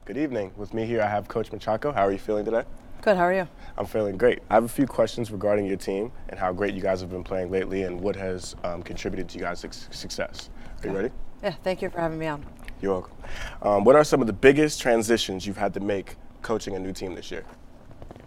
Good evening. With me here, I have Coach Macciocco. How are you feeling today? Good, how are you? I'm feeling great. I have a few questions regarding your team and how great you guys have been playing lately and what has contributed to you guys' success. Are you ready? Yeah, thank you for having me on. You're welcome. What are some of the biggest transitions you've had to make coaching a new team this year?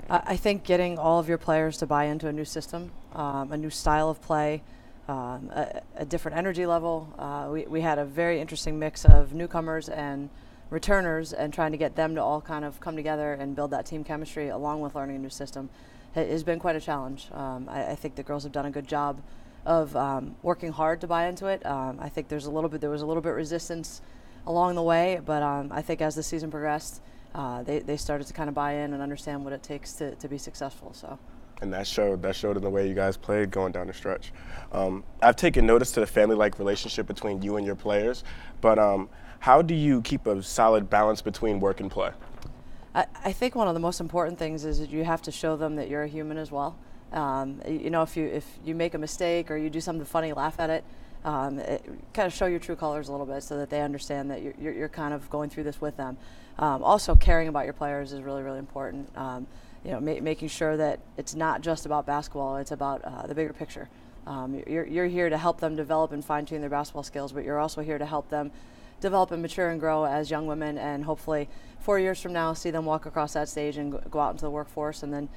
I think getting all of your players to buy into a new system, a new style of play, a different energy level. We had a very interesting mix of newcomers and returners, and trying to get them to all kind of come together and build that team chemistry along with learning a new system has been quite a challenge. I think the girls have done a good job of working hard to buy into it. I think there was a little bit resistance along the way, but I think as the season progressed, they started to kind of buy in and understand what it takes to be successful. So. And that showed in the way you guys played going down the stretch. I've taken notice to the family-like relationship between you and your players, but how do you keep a solid balance between work and play? I think one of the most important things is that you have to show them that you're a human as well. If you make a mistake or you do something funny, laugh at it. Kind of show your true colors a little bit so that they understand that you're kind of going through this with them. Also, caring about your players is really, really important. Making sure that it's not just about basketball, it's about the bigger picture. You're here to help them develop and fine-tune their basketball skills, but you're also here to help them develop and mature and grow as young women, and hopefully 4 years from now see them walk across that stage and go out into the workforce, and then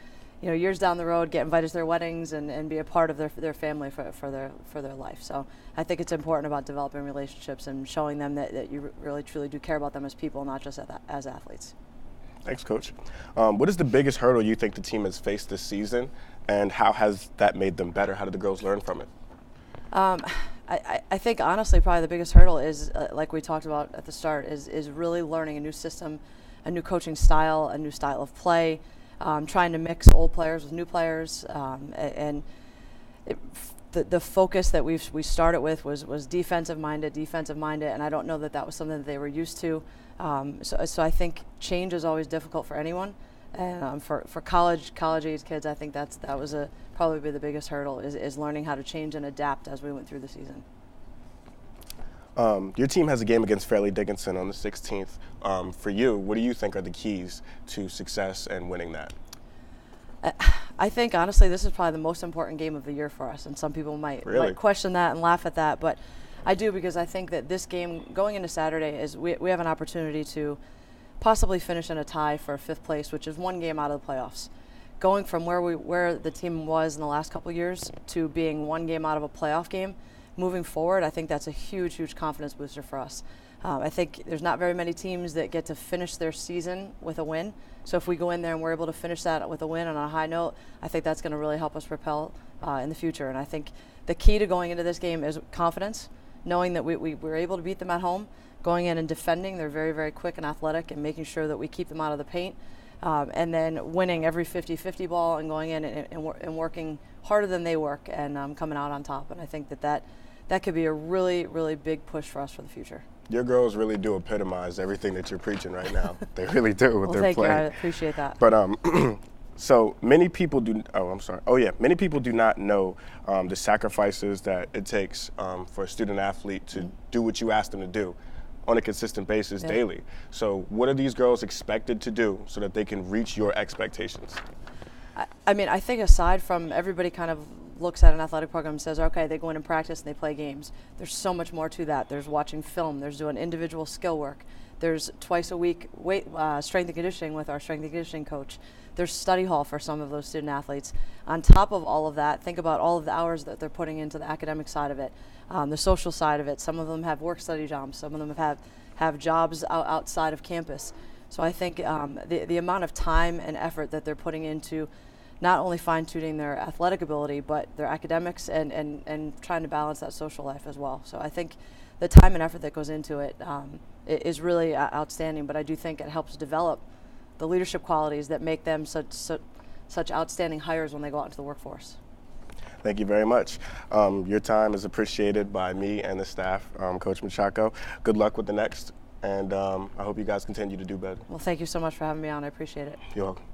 years down the road get invited to their weddings and be a part of their family for their life. So I think it's important about developing relationships and showing them that you really truly do care about them as people, not just as athletes. Thanks, Coach. What is the biggest hurdle you think the team has faced this season, and how has that made them better? How did the girls learn from it? I think honestly probably the biggest hurdle is, like we talked about at the start, is really learning a new system, a new coaching style, a new style of play, trying to mix old players with new players, the focus that we started with was defensive minded, and I don't know that was something that they were used to. So I think change is always difficult for anyone, and for college age kids, I think that was probably the biggest hurdle is learning how to change and adapt as we went through the season. Your team has a game against Fairleigh Dickinson on the 16th. For you, what do you think are the keys to success and winning that? I think honestly this is probably the most important game of the year for us, and some people might question that and laugh at that, but I do, because I think that this game going into Saturday is we have an opportunity to possibly finish in a tie for 5th place, which is one game out of the playoffs. Going from where the team was in the last couple of years to being one game out of a playoff game, moving forward, I think that's a huge confidence booster for us. I think there's not very many teams that get to finish their season with a win. So if we go in there and we're able to finish that with a win on a high note, I think that's going to really help us propel in the future. And I think the key to going into this game is confidence, knowing that we were able to beat them at home, going in and defending. They're very, very quick and athletic, and making sure that we keep them out of the paint. And then winning every 50-50 ball and going in and working harder than they work, and coming out on top. And I think that could be a really, really big push for us for the future. Your girls really do epitomize everything that you're preaching right now. They really do with their play. Thank you. I appreciate that. But so many people do. Many people do not know the sacrifices that it takes for a student athlete to do what you ask them to do on a consistent basis daily. So what are these girls expected to do so that they can reach your expectations? I think aside from everybody kind of looks at an athletic program and says, okay, they go in and practice and they play games. There's so much more to that. There's watching film. There's doing individual skill work. There's twice a week strength and conditioning with our strength and conditioning coach. There's study hall for some of those student athletes. On top of all of that, think about all of the hours that they're putting into the academic side of it, the social side of it. Some of them have work-study jobs. Some of them have jobs outside of campus. So I think the amount of time and effort that they're putting into not only fine-tuning their athletic ability, but their academics and trying to balance that social life as well. So I think the time and effort that goes into it is really outstanding, but I do think it helps develop the leadership qualities that make them such outstanding hires when they go out into the workforce. Thank you very much. Your time is appreciated by me and the staff. Coach Macciocco, good luck with the next, and I hope you guys continue to do better. Well, thank you so much for having me on. I appreciate it. You're welcome.